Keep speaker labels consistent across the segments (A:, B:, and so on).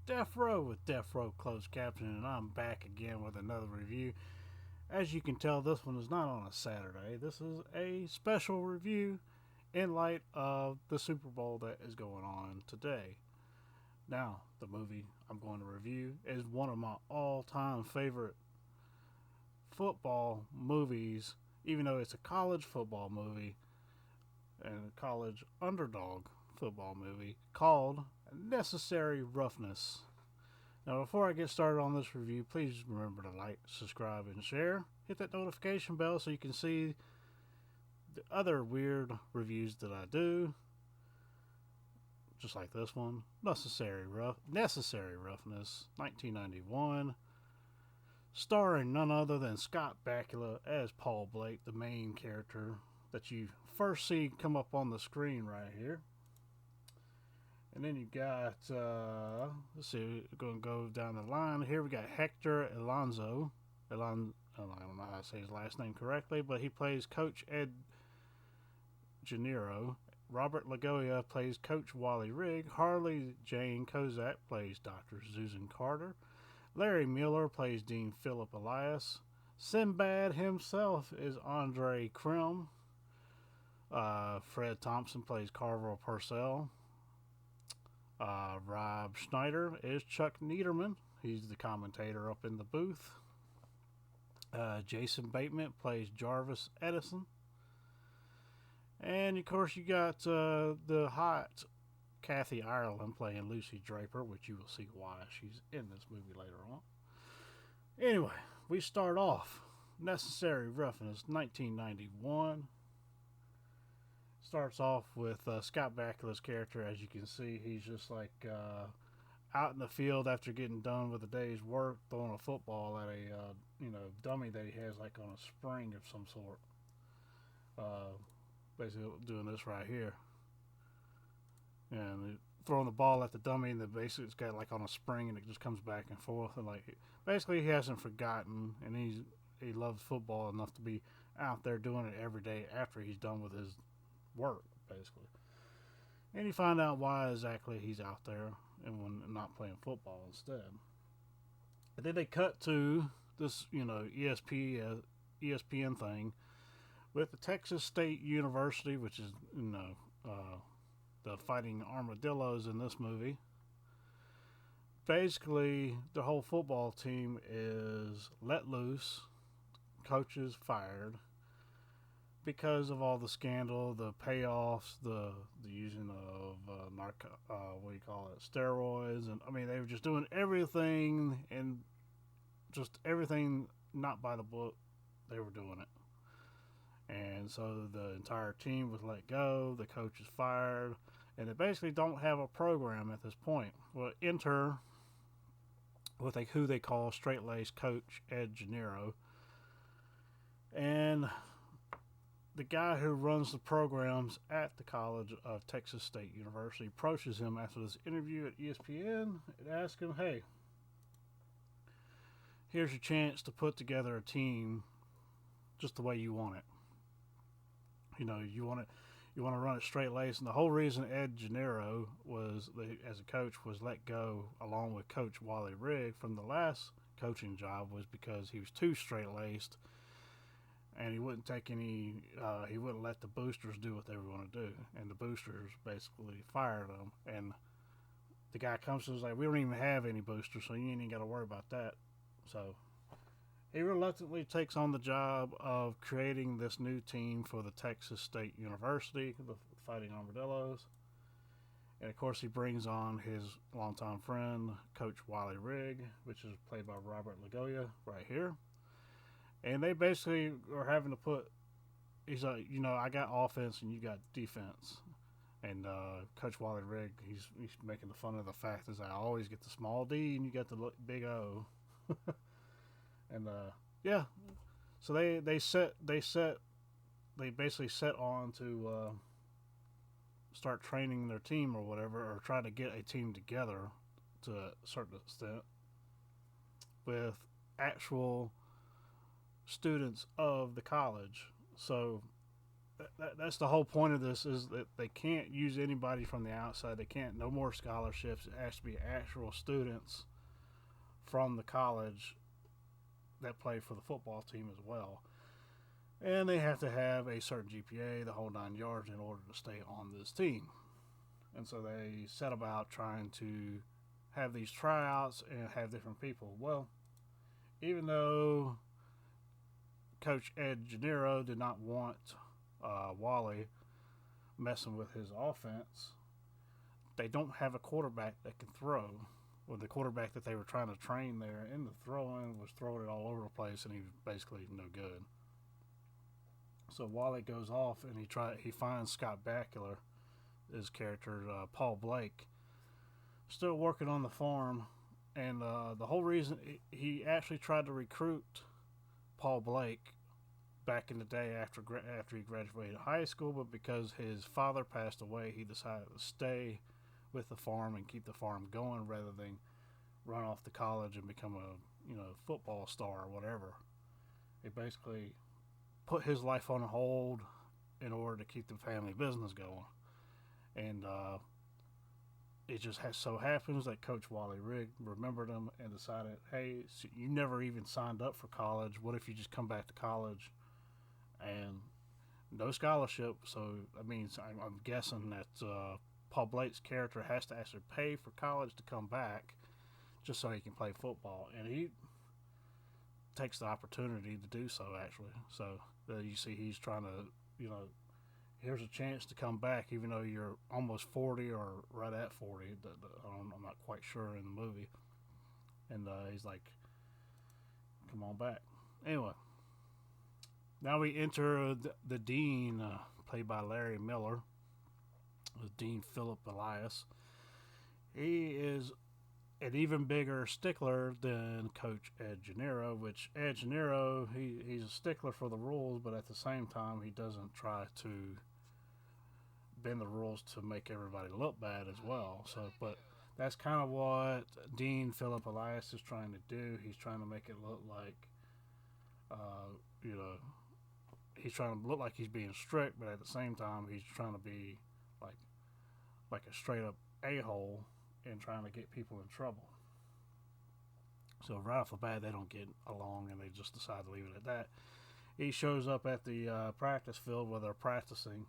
A: DeafRowe with DeafRowe Closed Caption, and I'm back again with another review. As you can tell, this one is not on a Saturday. This is a special review in light of the Super Bowl that is going on today. Now, the movie I'm going to review is one of my all-time favorite football movies, even though it's a college football movie and a college underdog football movie called Necessary Roughness. Now, before I get started on this review, please remember to like, subscribe, and share. Hit that notification bell so you can see the other weird reviews that I do, just like this one. Necessary Roughness, 1991, starring none other than Scott Bakula as Paul Blake, the main character that you first see come up on the screen right here. And then you got, let's see, we're going to go down the line. Here we got Hector Alonso. I don't know how to say his last name correctly, but he plays Coach Ed Gennaro. Robert Lagoya plays Coach Wally Rigg. Harley Jane Kozak plays Dr. Susan Carter. Larry Miller plays Dean Philip Elias. Sinbad himself is Andre Krim. Fred Thompson plays Carvel Purcell. Rob Schneider is Chuck Niederman. He's the commentator up in the booth. Jason Bateman plays Jarvis Edison. And, of course, you got the hot Kathy Ireland playing Lucy Draper, which you will see why she's in this movie later on. Anyway, we start off. Necessary Roughness, 1991. Starts off with Scott Bakula's character. As you can see, he's just like out in the field after getting done with a day's work, throwing a football at a dummy that he has like on a spring of some sort. Basically doing this right here, and throwing the ball at the dummy, and basically it's got like on a spring, and it just comes back and forth. And like basically he hasn't forgotten, and he loves football enough to be out there doing it every day after he's done with his work, basically. And you find out why exactly he's out there and when not playing football instead. And then they cut to this, ESPN thing with the Texas State University, which is, the Fighting Armadillos in this movie. Basically, the whole football team is let loose, coaches fired, because of all the scandal, the payoffs, the using of steroids, and I mean they were just doing everything and just everything not by the book. They were doing it, and so the entire team was let go. The coach is fired, and they basically don't have a program at this point. Well, enter with who they call straight-laced Coach Ed Gennaro, and the guy who runs the programs at the College of Texas State University approaches him after this interview at ESPN and asks him, "Hey, here's your chance to put together a team just the way you want it. You want to run it straight laced." And the whole reason Ed Gennaro as a coach, was let go along with Coach Wally Rigg from the last coaching job was because he was too straight laced. And he wouldn't take any. He wouldn't let the boosters do what they were going to do, and the boosters basically fired him. And the guy comes to us like, "We don't even have any boosters, so you ain't even got to worry about that." So he reluctantly takes on the job of creating this new team for the Texas State University, the Fighting Armadillos. And of course, he brings on his longtime friend, Coach Wally Rigg, which is played by Robert Lagoya right here. And they basically are having to put, he's like, I got offense and you got defense. And Coach Wally Rigg, he's making the fun of the fact is I always get the small D and you got the big O. And so they basically set on to start training their team or whatever, or try to get a team together to a certain extent with actual students of the college. So that's the whole point of this, is that they can't use anybody from the outside. They can't, no more scholarships. It has to be actual students from the college that play for the football team as well. And they have to have a certain GPA, the whole 9 yards, in order to stay on this team. And so they set about trying to have these tryouts and have different people. Well, even though Coach Ed Gennaro did not want Wally messing with his offense, they don't have a quarterback that can throw. Well, the quarterback that they were trying to train there in the throwing was throwing it all over the place, and he was basically no good. So Wally goes off and he finds Scott Bakula, his character Paul Blake, still working on the farm, and the whole reason he actually tried to recruit Paul Blake back in the day after he graduated high school, but because his father passed away, he decided to stay with the farm and keep the farm going rather than run off to college and become a football star or whatever. He basically put his life on hold in order to keep the family business going. And it just so happens that Coach Wally Rigg remembered him and decided, hey, so you never even signed up for college. What if you just come back to college? And no scholarship. So, I'm guessing that Paul Blake's character has to actually pay for college to come back just so he can play football. And he takes the opportunity to do so, actually. So you see he's trying to, here's a chance to come back even though you're almost 40 or right at 40. I'm not quite sure in the movie. And he's like, come on back. Anyway, now we enter the dean, played by Larry Miller, with Dean Philip Elias. He is an even bigger stickler than Coach Ed Gennaro, which Ed Gennaro, he's a stickler for the rules, but at the same time, he doesn't try to bend the rules to make everybody look bad as well. So, but that's kind of what Dean Philip Elias is trying to do. He's trying to make it look like, he's trying to look like he's being strict, but at the same time, he's trying to be like a straight up a-hole and trying to get people in trouble. So right off the bat, they don't get along, and they just decide to leave it at that. He shows up at the practice field where they're practicing,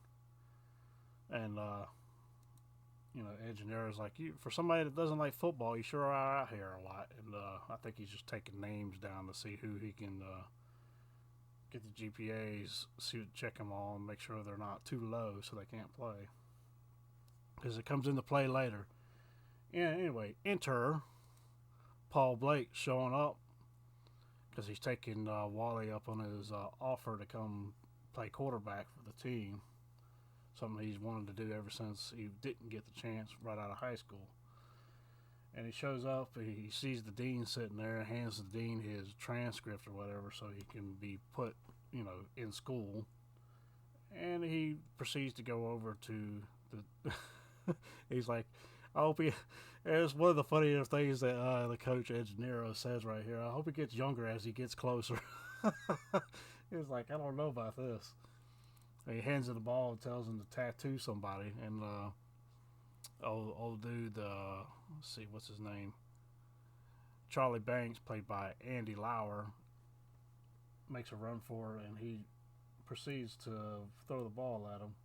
A: and Ed Gennaro's like, for somebody that doesn't like football, you sure are out here a lot. And I think he's just taking names down to see who he can get the GPAs, check them all, and make sure they're not too low so they can't play, because it comes into play later. Yeah, anyway, enter Paul Blake showing up because he's taking Wally up on his offer to come play quarterback for the team. Something he's wanted to do ever since he didn't get the chance right out of high school. And he shows up, he sees the dean sitting there, hands the dean his transcript or whatever so he can be put, in school. And he proceeds to go over to the... he's like, I hope he... It's one of the funniest things that the coach Ed Gennaro says right here. I hope he gets younger as he gets closer. He's like, I don't know about this. And he hands him the ball and tells him to tattoo somebody. And old dude, let's see, what's his name? Charlie Banks, played by Andy Lauer, makes a run for it, and he proceeds to throw the ball at him.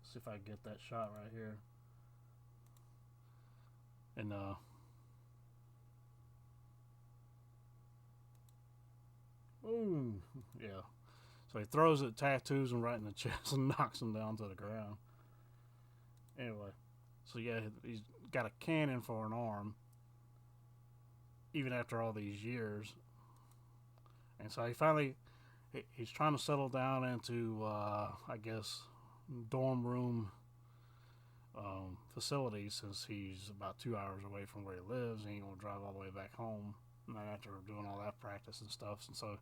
A: Let's see if I can get that shot right here. And ooh, yeah. So he throws it, tattoos him right in the chest, and knocks him down to the ground. Anyway, so yeah, he's got a cannon for an arm, even after all these years. And so he's trying to settle down into, I guess, dorm room facilities, since he's about 2 hours away from where he lives, and he ain't gonna drive all the way back home after doing all that practice and stuff. And so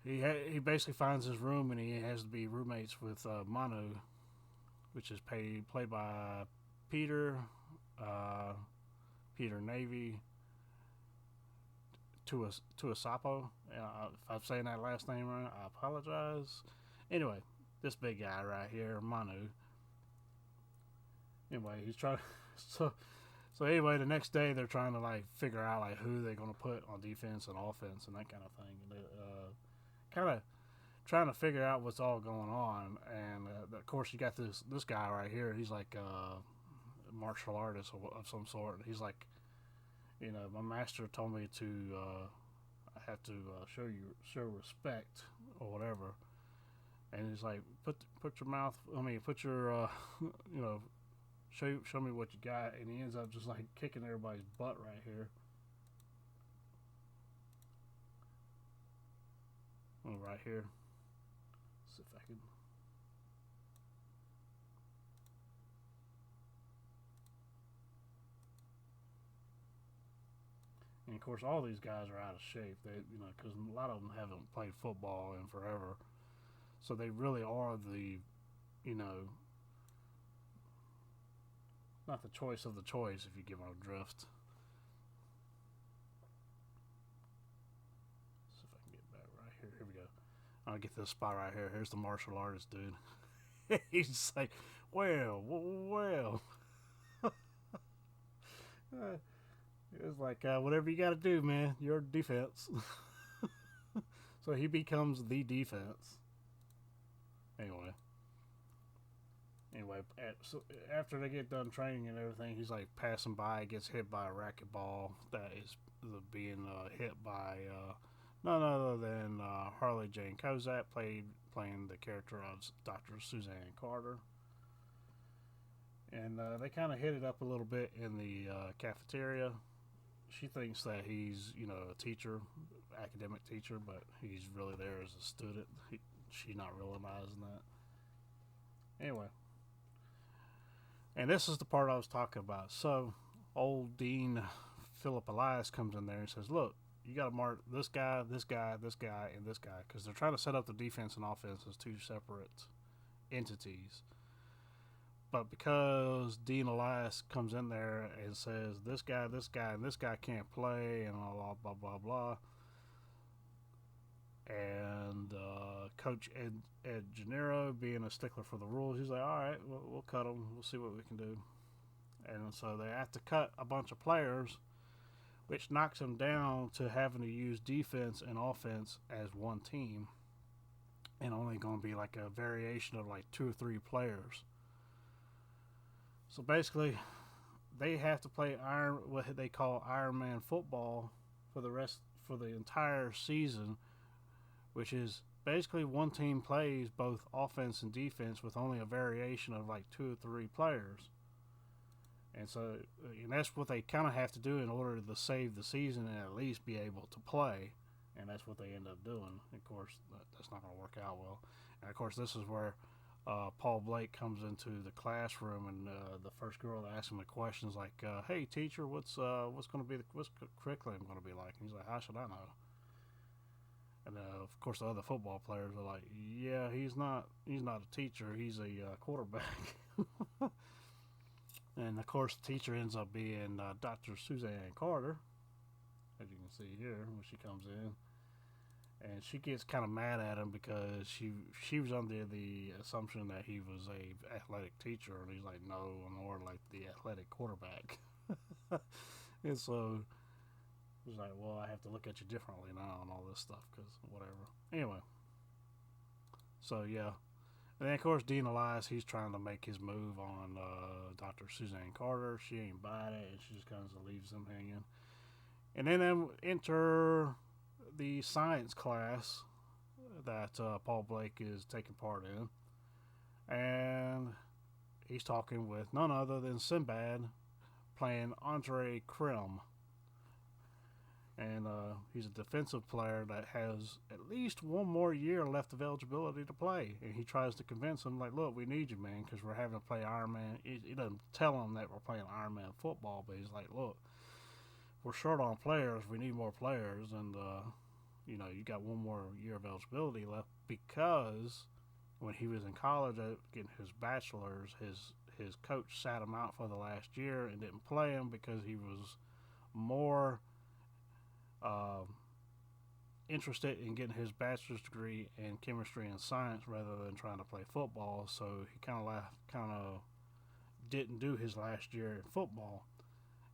A: he basically finds his room, and he has to be roommates with Manu, which is played by Peter Navy Tuisapo. If I'm saying that last name right, I apologize. Anyway, this big guy right here, Manu. Anyway, he's trying. So so anyway, the next day they're trying to like figure out like who they're going to put on defense and offense and that kind of thing. And kind of trying to figure out what's all going on. And of course, you got this guy right here. He's like a martial artist of some sort. He's like, my master told me to I have to show respect or whatever. And he's like, put your mouth. I mean, put your show me what you got. And he ends up just like kicking everybody's butt right here. Oh, right here. See if I can. And of course, all these guys are out of shape. They, because a lot of them haven't played football in forever, so they really are the, you know, not the choice of the choice. If you get my drift. Let's see if I can get back right here. Here we go. I'll get this spot right here. Here's the martial artist dude. He's just like, well. It's like whatever you got to do, man. Your defense. So he becomes the defense. Anyway, so after they get done training and everything, he's like passing by, gets hit by a racquetball that is being hit by none other than Harley Jane Kozak, playing the character of Dr. Suzanne Carter. And they kind of hit it up a little bit in the cafeteria. She thinks that he's, a teacher, academic teacher, but he's really there as a student. She's not realizing that. Anyway. And this is the part I was talking about. So, old Dean Philip Elias comes in there and says, look, you got to mark this guy, this guy, this guy, and this guy. Because they're trying to set up the defense and offense as two separate entities. But because Dean Elias comes in there and says, this guy, and this guy can't play, and blah, blah, blah, blah. And Coach Ed Gennaro, being a stickler for the rules, he's like, all right, we'll cut him. We'll see what we can do. And so they have to cut a bunch of players, which knocks them down to having to use defense and offense as one team. And only going to be like a variation of like 2 or 3 players. So basically, they have to play what they call Iron Man football for the entire season, which is basically one team plays both offense and defense with only a variation of like 2 or 3 players. And so, and that's what they kind of have to do in order to save the season and at least be able to play. And that's what they end up doing. Of course, that's not going to work out well. And of course, this is where Paul Blake comes into the classroom, and the first girl that asks him the questions like, "Hey, teacher, what's going to be what's curriculum going to be like?" And he's like, "How should I know?" And of course, the other football players are like, "Yeah, he's not a teacher. He's a quarterback." And of course, the teacher ends up being Dr. Suzanne Carter, as you can see here when she comes in. And she gets kind of mad at him because she was under the assumption that he was a athletic teacher, and he's like, no, I'm more like the athletic quarterback. And so he's like, well, I have to look at you differently now and all this stuff because whatever. Anyway, so yeah, and then of course Dean Elias, he's trying to make his move on Dr. Suzanne Carter. She ain't buying it, and she just kind of leaves him hanging. And then enter the science class that Paul Blake is taking part in, and he's talking with none other than Sinbad, playing Andre Krim, and he's a defensive player that has at least one more year left of eligibility to play, and he tries to convince him like, look, we need you, man, because we're having to play Iron Man. He doesn't tell him that we're playing Iron Man football, but he's like, look, we're short on players, we need more players, and you got one more year of eligibility left, because when he was in college getting his bachelor's, his coach sat him out for the last year and didn't play him because he was more interested in getting his bachelor's degree in chemistry and science rather than trying to play football. So he kind of didn't do his last year in football.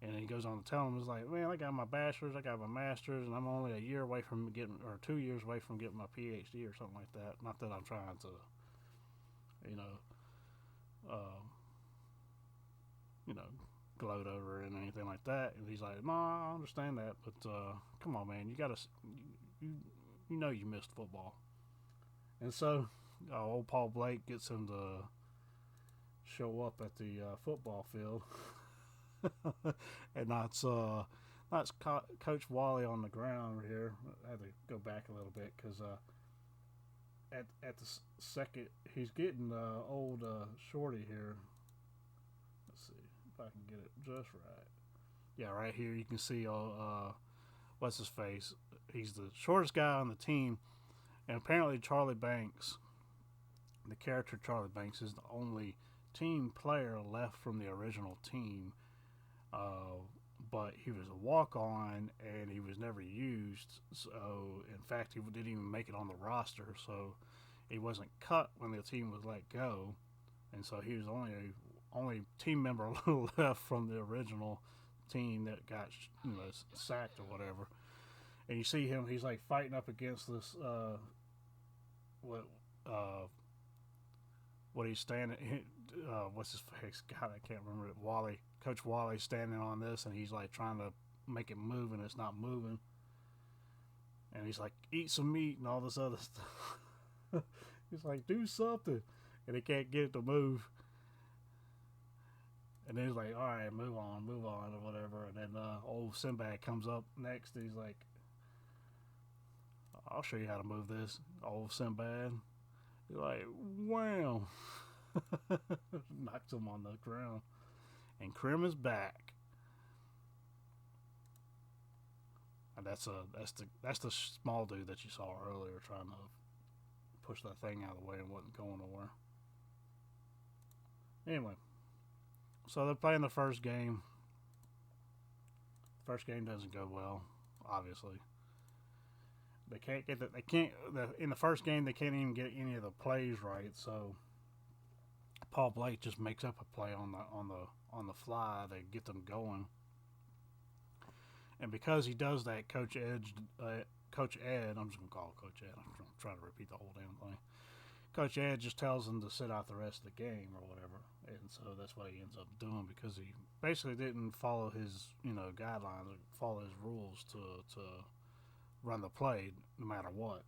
A: And he goes on to tell him, he's like, man, I got my bachelor's, I got my master's, and I'm only a year away from getting, or 2 years away from getting my PhD or something like that. Not that I'm trying to, you know, uh, you know, gloat over it and anything like that. And he's like, no, I understand that, but come on, man, you you know you missed football. And so, old Paul Blake gets him to show up at the football field. And that's Coach Wally on the ground here. I had to go back a little bit because at the second he's getting old Shorty here. Let's see if I can get it just right. Yeah, right here you can see what's his face. He's the shortest guy on the team, and apparently Charlie Banks, the character Charlie Banks, is the only team player left from the original team. But he was a walk-on and he was never used. So, in fact, he didn't even make it on the roster. So, he wasn't cut when the team was let go, and so he was only team member left from the original team that got sacked or whatever. And you see him; he's like fighting up against this what he's standing. What's his face? God, I can't remember it. Coach Wally standing on this, and he's like trying to make it move, and it's not moving. And he's like, eat some meat and all this other stuff. He's like, do something, and he can't get it to move. And then he's like, all right, move on, or whatever. And then old Sinbad comes up next, and he's like, I'll show you how to move this, old Sinbad. He's like, wow. Knocks him on the ground. And Krim is back. And that's the small dude that you saw earlier trying to push that thing out of the way and wasn't going nowhere. Anyway, so they're playing the first game. First game doesn't go well, obviously. They can't get in the first game they can't even get any of the plays right. So Paul Blake just makes up a play on the fly to get them going. And because he does that, Coach Ed, I'm just gonna call him Coach Ed. I'm trying to repeat the whole damn thing. Coach Ed just tells him to sit out the rest of the game or whatever, and so that's what he ends up doing because he basically didn't follow his guidelines, or follow his rules to run the play no matter what.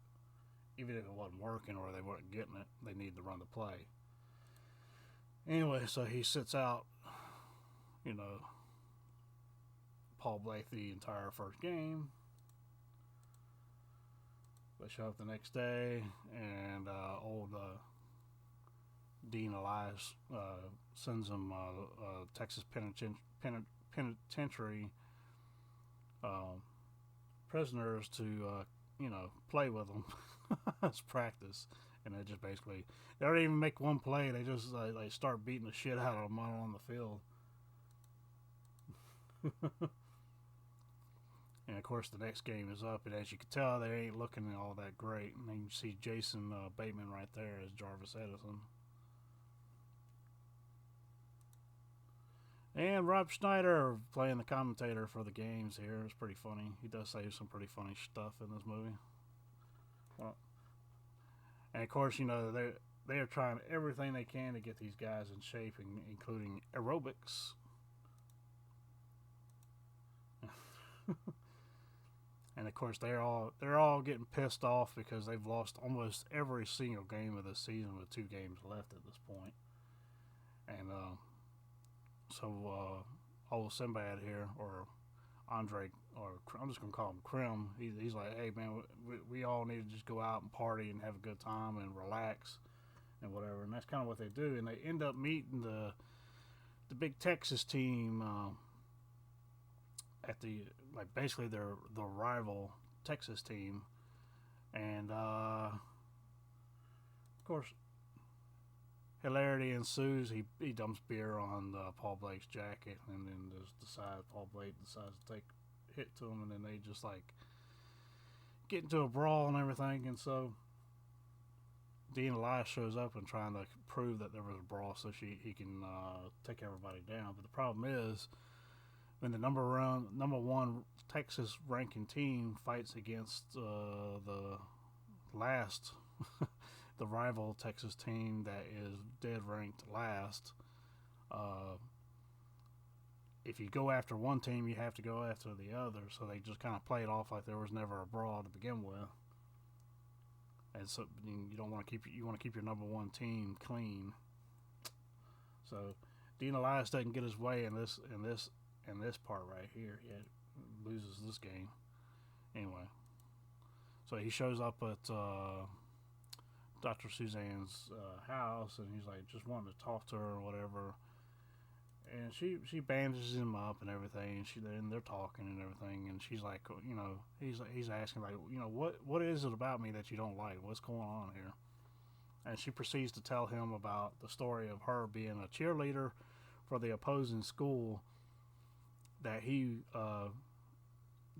A: Even if it wasn't working or they weren't getting it, they needed to run the play. Anyway, so he sits out, Paul Blake the entire first game. They show up the next day, and old Dean Elias sends him Texas penitentiary prisoners to play with them as practice. And they just basically, they don't even make one play. They just they start beating the shit out of them on the field. And of course, the next game is up, and as you can tell, they ain't looking all that great. And you see Jason Bateman right there as Jarvis Edison. And Rob Schneider playing the commentator for the games here. It's pretty funny. He does say some pretty funny stuff in this movie. Well, and of course, they're trying everything they can to get these guys in shape, including aerobics. And of course, they're all getting pissed off because they've lost almost every single game of the season with 2 games left at this point. And so old Sinbad here, or Andre, or I'm just gonna call him Krim. He's like, hey man, we all need to just go out and party and have a good time and relax and whatever. And that's kind of what they do. And they end up meeting the big Texas team at basically the rival Texas team. And of course, hilarity ensues. He dumps beer on Paul Blake's jacket, and then Paul Blake decides to take a hit to him, and then they just get into a brawl and everything, and so Dean Elias shows up and trying to prove that there was a brawl so he can take everybody down. But the problem is when the number one Texas ranking team fights against the last the rival Texas team that is dead ranked last. If you go after one team, you have to go after the other. So they just kind of play it off like there was never a brawl to begin with. And so you don't want to keep your number one team clean. So Dean Elias doesn't get his way in this part right here. He loses this game. Anyway, so he shows up at Dr. Suzanne's house, and he's like just wanting to talk to her or whatever. And she bandages him up and everything, and they're talking and everything, and she's like, he's asking like, what is it about me that you don't like? What's going on here? And she proceeds to tell him about the story of her being a cheerleader for the opposing school that he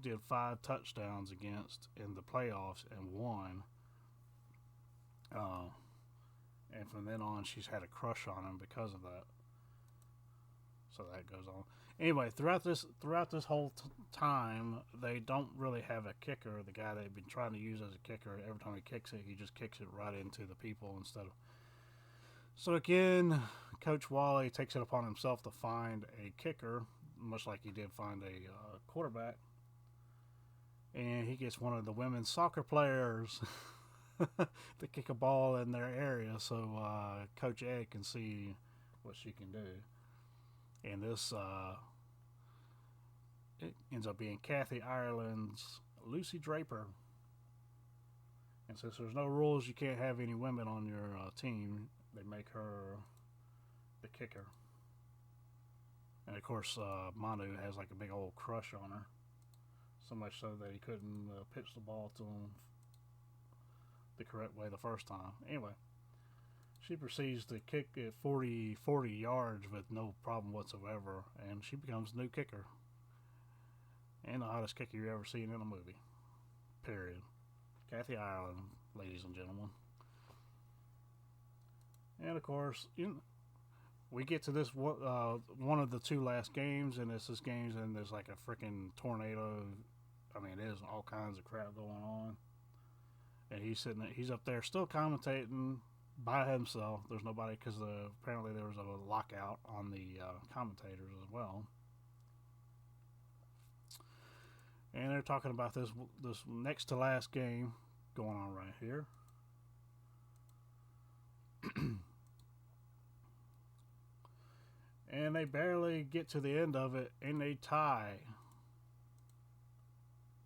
A: did 5 touchdowns against in the playoffs and won. And from then on, she's had a crush on him because of that. So that goes on. Anyway, throughout this whole time, they don't really have a kicker. The guy they've been trying to use as a kicker, every time he kicks it, he just kicks it right into the people instead of. So again, Coach Wally takes it upon himself to find a kicker, much like he did find a quarterback. And he gets one of the women's soccer players to kick a ball in their area so Coach Ed can see what she can do. And this it ends up being Kathy Ireland's Lucy Draper. And since there's no rules, you can't have any women on your team, they make her the kicker. And of course, Manu has like a big old crush on her. So much so that he couldn't pitch the ball to him the correct way the first time. Anyway, she proceeds to kick it 40 yards with no problem whatsoever, and she becomes the new kicker. And the hottest kicker you've ever seen in a movie. Period. Kathy Ireland, ladies and gentlemen. And of course, we get to this one of the 2 last games, and it's this games, and there's like a freaking tornado. I mean, there's all kinds of crap going on. And he's up there still commentating by himself. There's nobody, because apparently there was a lockout on the commentators as well. And they're talking about this next to last game going on right here. And they barely get to the end of it, and they tie.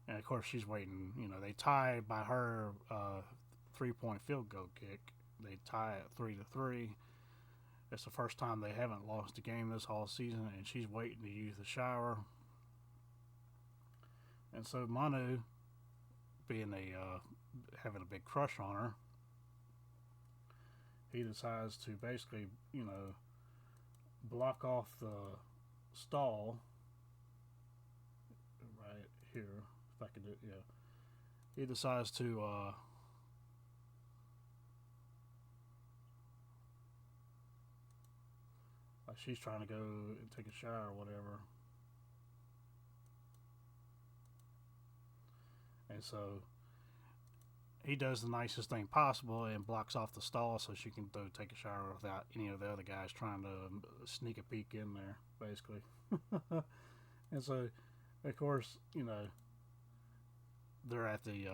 A: And of course, she's waiting. They tie by her 3-point field goal kick. They tie at 3-3. It's the first time they haven't lost a game this whole season, and she's waiting to use the shower. And so Manu, being having a big crush on her, he decides to basically, block off the stall right here. If I could do it, yeah. He decides to like she's trying to go and take a shower or whatever. And so he does the nicest thing possible and blocks off the stall so she can go take a shower without any of the other guys trying to sneak a peek in there, basically. And so, of course, they're at the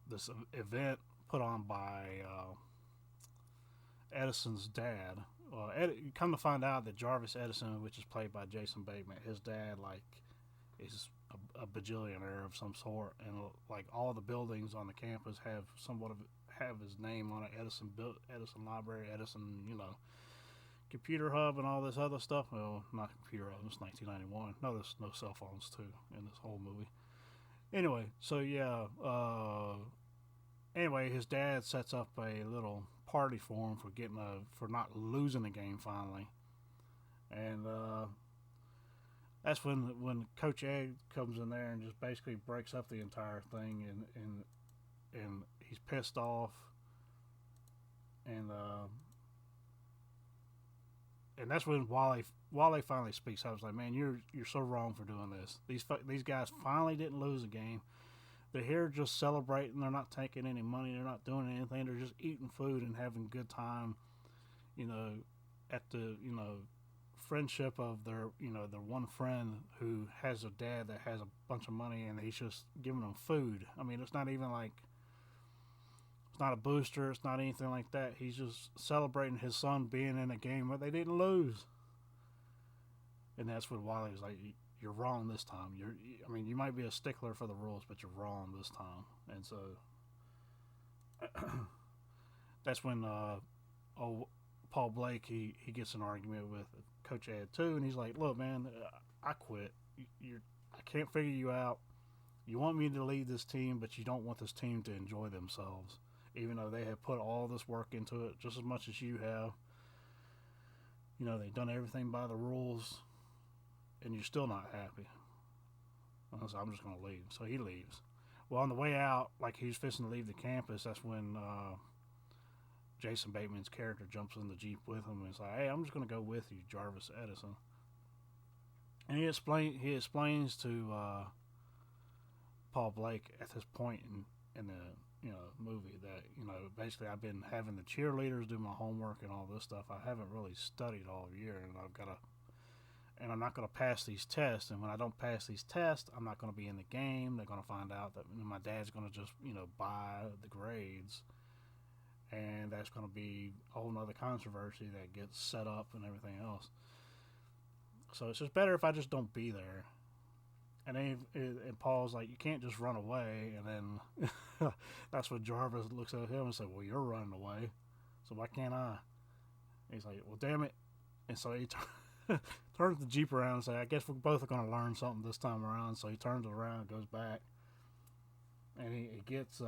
A: this event put on by Edison's dad. You come to find out that Jarvis Edison, which is played by Jason Bateman, his dad is a bajillionaire of some sort, and all the buildings on the campus have his name on it. Edison Library, Edison, Computer Hub, and all this other stuff. Well, not Computer Hub. It's 1991. No, there's no cell phones too in this whole movie. Anyway, so yeah. Anyway, his dad sets up a little party for him for not losing the game finally, and that's when Coach Ed comes in there and just basically breaks up the entire thing, and he's pissed off, and and that's when Wale finally speaks. I was like, man, you're so wrong for doing this. These guys finally didn't lose a game. They're here just celebrating. They're not taking any money. They're not doing anything. They're just eating food and having a good time. You know, at the friendship of their their one friend who has a dad that has a bunch of money, and he's just giving them food. I mean, it's not even like, it's not a booster. It's not anything like that. He's just celebrating his son being in a game where they didn't lose. And that's what Wiley was like. You're wrong this time. I mean, you might be a stickler for the rules, but you're wrong this time. And so that's when Paul Blake he gets an argument with Coach Ed too, and he's like, "Look, man, I quit. I can't figure you out. You want me to lead this team, but you don't want this team to enjoy themselves, even though they have put all this work into it, just as much as you have. You know, they've done everything by the rules, and you're still not happy." So I'm just going to leave. So he leaves. Well, on the way out, like he's fixing to leave the campus, that's when Jason Bateman's character jumps in the Jeep with him and is like, "Hey, I'm just going to go with you, Jarvis Edison." And he explains to Paul Blake at this point in the movie that basically I've been having the cheerleaders do my homework and all this stuff. I haven't really studied all year, and I'm not going to pass these tests. And when I don't pass these tests, I'm not going to be in the game. They're going to find out that my dad's going to just buy the grades. And that's going to be a whole nother controversy that gets set up and everything else. So it's just better if I just don't be there. And then and Paul's like, "You can't just run away." And then that's when Jarvis looks at him and says, "Well, you're running away, so why can't I?" And he's like, "Well, damn it." And so he turns the Jeep around and says, "I guess we're both going to learn something this time around." So he turns it around and goes back. And he gets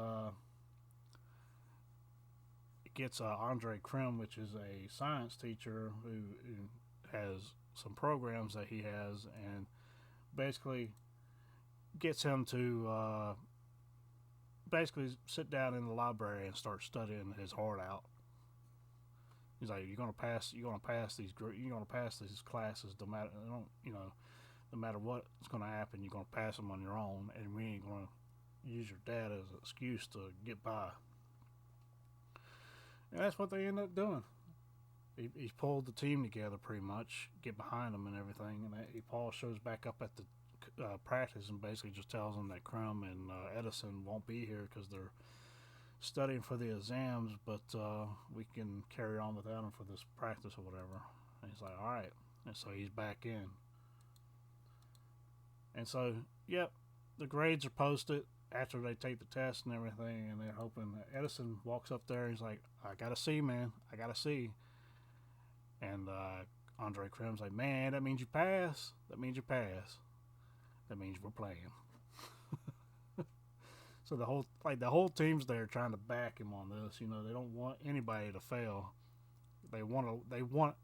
A: Andre Krim, which is a science teacher who has some programs that he has, and basically gets him to basically sit down in the library and start studying his heart out. He's like, "You're gonna pass these classes, no matter no matter what's gonna happen. You're gonna pass them on your own, and we ain't gonna use your dad as an excuse to get by." And that's what they end up doing. He's pulled the team together pretty much, get behind them and everything. And Paul shows back up at the practice and basically just tells them that Crum and Edison won't be here because they're studying for the exams, but we can carry on without them for this practice or whatever. And he's like, "All right." And so he's back in. And so, yep, the grades are posted after they take the test and everything, and they're hoping that Edison walks up there and he's like, "I got to see, man. I got to see." And Andre Krim's like, "Man, that means you pass. That means you pass. That means we're playing." So the whole team's there trying to back him on this. They don't want anybody to fail. They want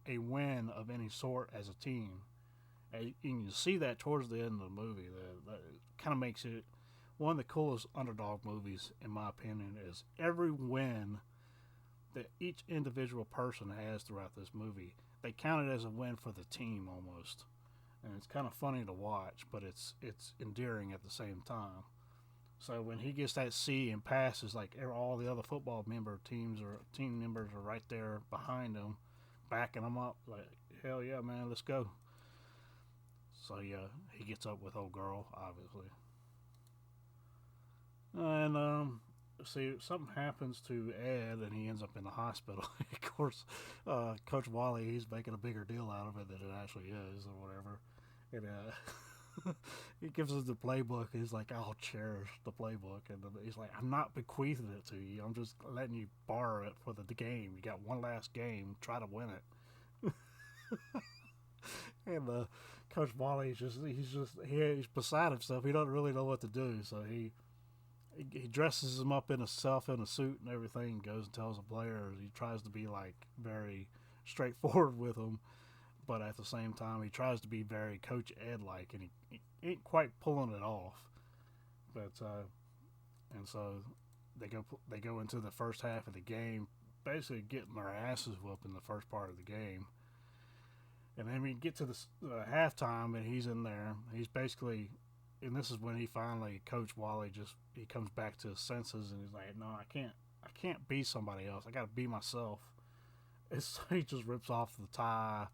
A: a win of any sort as a team. And you see that towards the end of the movie. That kind of makes it one of the coolest underdog movies, in my opinion. Is every win that each individual person has throughout this movie, they count it as a win for the team almost. And it's kind of funny to watch, but it's endearing at the same time. So when he gets that C and passes, like all the other football team members are right there behind him, backing him up. Like, hell yeah, man, let's go. So yeah, he gets up with old girl, obviously. And see, something happens to Ed, and he ends up in the hospital. Of course, Coach Wally, he's making a bigger deal out of it than it actually is, or whatever. And he gives us the playbook. He's like, "I'll cherish the playbook," and he's like, "I'm not bequeathing it to you. I'm just letting you borrow it for the game. You got one last game. Try to win it." And Coach Wally he's beside himself. He doesn't really know what to do, so he dresses him up in a suit and everything. Goes and tells the players. He tries to be like very straightforward with them, but at the same time, he tries to be very Coach Ed like, and he ain't quite pulling it off. But and so they go into the first half of the game, basically getting their asses whooped in the first part of the game. And then we get to the halftime, and he's in there. He's basically, and this is when he finally, Coach Wally he comes back to his senses, and he's like, "No, I can't be somebody else. I got to be myself." It's he just rips off the tie,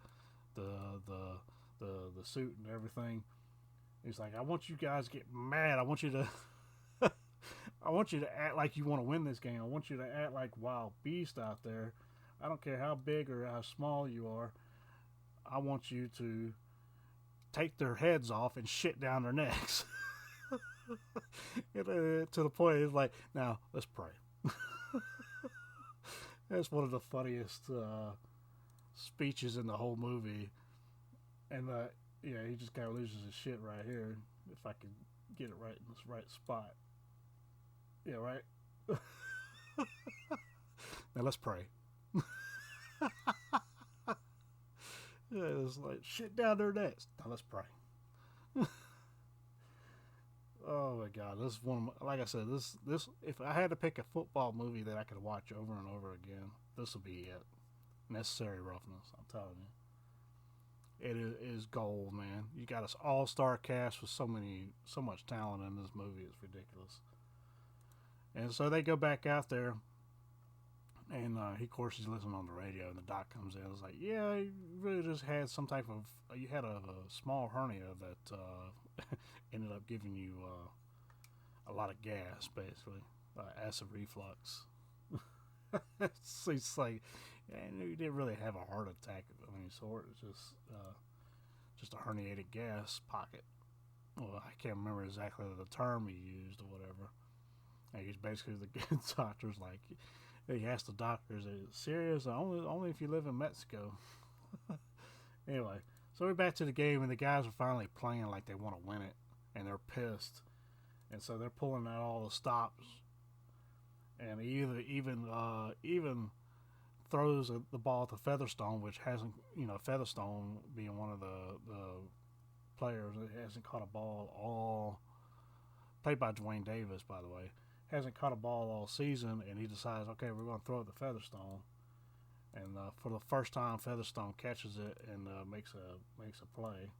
A: the suit and everything. He's like, "I want you guys to get mad. I want you to." I want you to act like you want to win this game. I want you to act like wild beast out there. I don't care how big or how small you are. I want you to take their heads off and shit down their necks. To the point, it's like, now let's pray. That's one of the funniest speeches in the whole movie. And yeah, he just kind of loses his shit right here. If I can get it right in this right spot. Yeah, right? Now let's pray. Yeah, it's like shit down their necks. Now let's pray. Oh my god, this is one of my, like I said, this if I had to pick a football movie that I could watch over and over again, this would be it. Necessary Roughness, I'm telling you. It is gold, man. You got an all-star cast with so much talent in this movie. It's ridiculous. And so they go back out there, and he, of course, he's listening on the radio, and the doc comes in. It's like, yeah, you really just had some type of, you had a small hernia that ended up giving you a lot of gas, basically, acid reflux. It's like, yeah, you didn't really have a heart attack of any sort. It's just a herniated gas pocket. Well, I can't remember exactly the term he used or whatever. And he's basically the doctor's like, he asked the doctor, is it serious? Only if you live in Mexico. Anyway, so we're back to the game, and the guys are finally playing like they want to win it, and they're pissed. And so they're pulling out all the stops. And he even throws the ball to Featherstone, which hasn't, Featherstone being one of the players that hasn't caught a ball all, played by Dwayne Davis, by the way, hasn't caught a ball all season, and he decides, okay, we're going to throw it to Featherstone. And for the first time, Featherstone catches it and makes a play.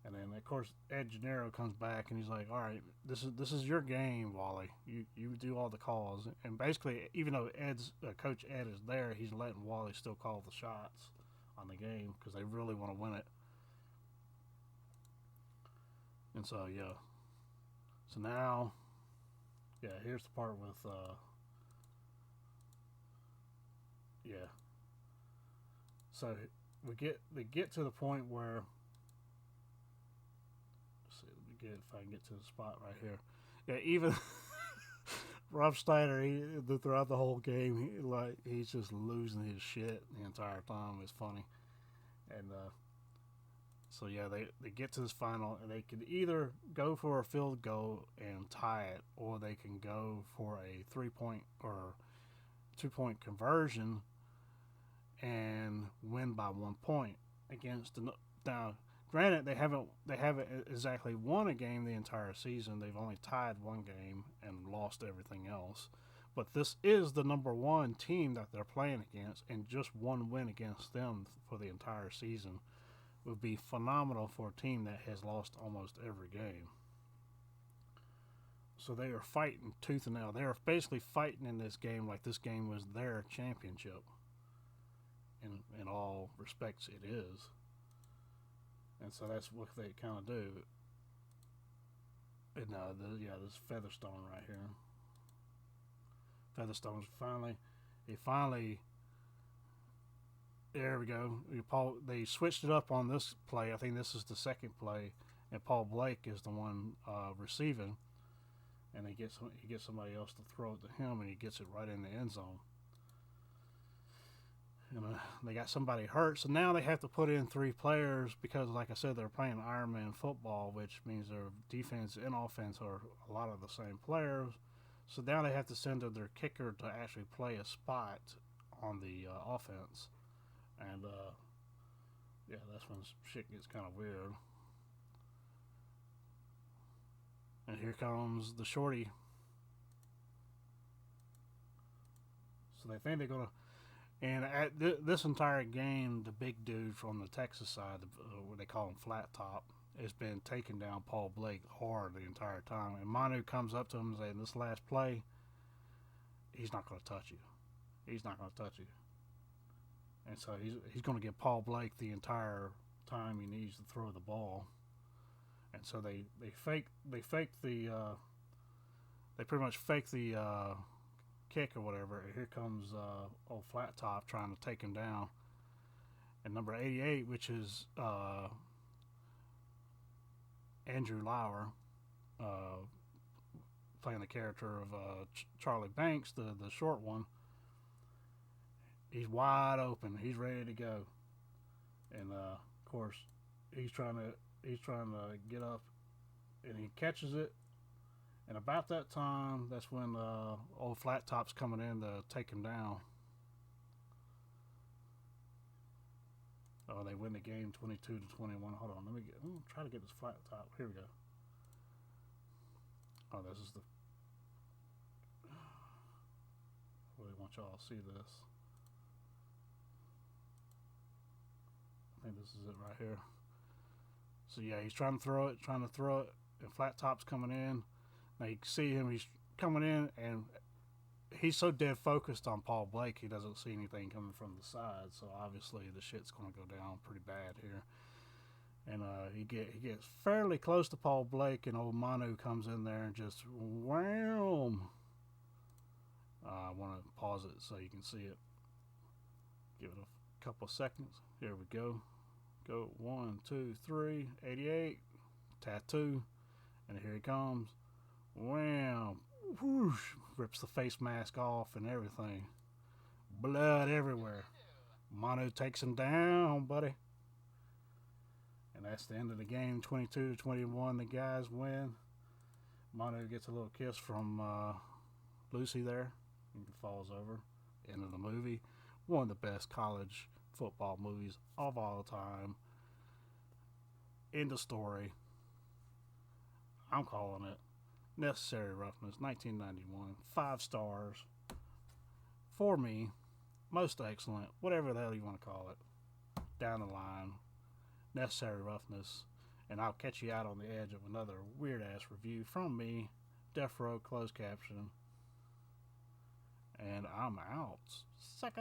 A: And then, of course, Ed Gennaro comes back, and he's like, all right, this is your game, Wally. You do all the calls. And basically, even though Coach Ed is there, he's letting Wally still call the shots on the game because they really want to win it. And so, yeah. So now, yeah, here's the part with, yeah. So they get to the point where, get if I can get to the spot right here. Yeah, even Rob Steiner, throughout the whole game, he's just losing his shit the entire time. It's funny, and so yeah, they get to this final, and they can either go for a field goal and tie it, or they can go for a 3-point or 2-point conversion and win by 1 point against the now. Granted, they haven't exactly won a game the entire season. They've only tied one game and lost everything else. But this is the number one team that they're playing against, and just one win against them for the entire season would be phenomenal for a team that has lost almost every game. So they are fighting tooth and nail. They are basically fighting in this game like this game was their championship. In all respects, it is. And so that's what they kind of do. And this Featherstone right here. Featherstone's finally, there we go. They switched it up on this play. I think this is the second play, and Paul Blake is the one receiving, and he gets somebody else to throw it to him, and he gets it right in the end zone. And they got somebody hurt, so now they have to put in 3 players because, like I said, they're playing Ironman football, which means their defense and offense are a lot of the same players. So now they have to send their kicker to actually play a spot on the offense. And Yeah, that's when shit gets kind of weird. And here comes the shorty. So they think they're gonna. And at this entire game, the big dude from the Texas side, what they call him Flat Top, has been taking down Paul Blake hard the entire time. And Manu comes up to him and says, "This last play, he's not going to touch you. He's not going to touch you." And so he's going to get Paul Blake the entire time he needs to throw the ball. And so they fake the they pretty much fake the kick or whatever. And here comes old Flat Top trying to take him down. And number 88, which is Andrew Lauer, playing the character of Charlie Banks, the short one. He's wide open. He's ready to go, and of course, he's trying to get up, and he catches it. And about that time, that's when old Flat Top's coming in to take him down. Oh, they win the game 22-21. Hold on, let me try to get this Flat Top. Here we go. Oh, this is the. I really want y'all to see this. I think this is it right here. So yeah, he's trying to throw it, and Flat Top's coming in. Now you can see him, he's coming in, and he's so dead focused on Paul Blake, he doesn't see anything coming from the side. So obviously the shit's going to go down pretty bad here. And he gets fairly close to Paul Blake, and old Manu comes in there and just wham. I want to pause it so you can see it. Give it a couple of seconds. Here we go. Go 1, 2, 3. 88. Tattoo. And here he comes. Wham. Whoosh. Rips the face mask off and everything. Blood everywhere. Manu takes him down, buddy. And that's the end of the game. 22-21. The guys win. Manu gets a little kiss from Lucy there. He falls over. End of the movie. One of the best college football movies of all time. End of story. I'm calling it Necessary Roughness, 1991. 5 stars. For me, most excellent. Whatever the hell you want to call it. Down the line. Necessary Roughness. And I'll catch you out on the edge of another weird ass review from me, DeafRowe, closed caption. And I'm out. Sucker.